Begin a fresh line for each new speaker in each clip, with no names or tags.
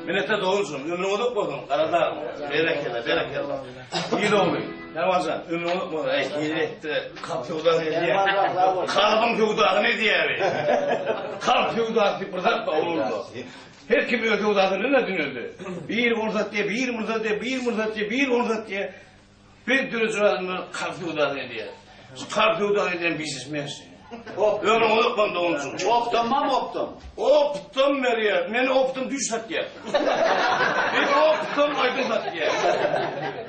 Millete doğursun, ömrünü unutmadın, Karadağ. Berekele. İyi de oluyor. Ramazan, ömrünü unutmadın. Etti, kalp yoldağı ne diye. Kalbın yoldağı ne diye. Kalp yoldağı bir bırak da olurdu. Her kim öldü yoldağı ne dönüyordu? Bir murdat diye, bir murdat diye, bir murdat diye, bir murdat diye. Bir türlü sıradan kalp yoldağı ne diye. Kalp yoldağı ne diye biz ismeyesin. Ömrünü unutmadın olsun.
Optum mu optum?
Optum veriyor. Beni optum düş sat ya. Beni optum aydın sat ya.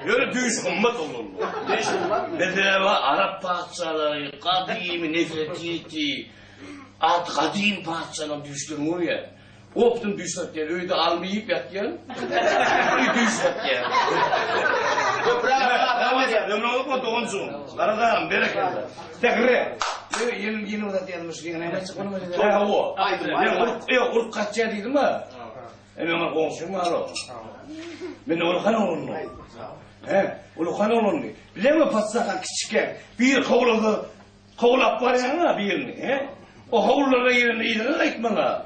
Böyle düş ümmet olur mu?
Düş ümmet mi?
Mesela Arap parçaları, kadim nefretiyeti, kadim parçaların düştüm oraya. Optum düş sat ya. Öyle almayıp yat ya. Öyle düş sat ya. Ömrünü unutma doğunsun. Karadağım, bereketli. Tekrar. Yeni odat yazmış ki ne çıkmadı mı? Ha o. Yok urk kaçya dedim ha. Hemen konuşum var o. Ben Ulukan oğlum. He, Ulukan oğlum. Bile mi patsaka küçükken bir kovlap var ya birini he? O kovullara yerine aytmana.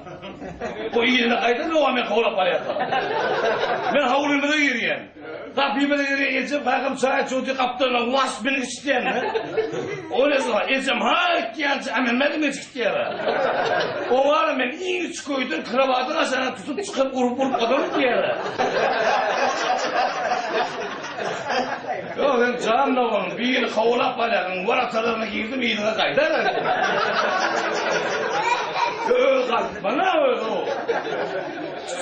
O yerine kaydı o hemen kovlap var ya. Ben havlumu da yürüyen. Kapıyı da yürüyeceğim, bakım sağa çocuğu kaptırla vas beni isteyen mi? O ne zaman? Ecem ha ihtiyacı hemen benim ihtiyacı. O var ben iyi üç koydum, kravatın aşağına tutup çıkıp vurup odamı diyere. Yok ben canım da onun, bir yıl kavulap balağın, varatalarına girdim, iyiliğine kaydı. Öyle kalktı bana öyle o.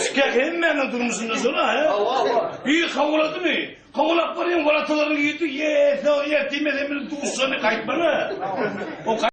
Çıkak hemen durmuşsun sonra ha. İyi kavuladı mı? Kavulap var ya varatalarını girdi, ye, demeden beni dursanı kayıp bana.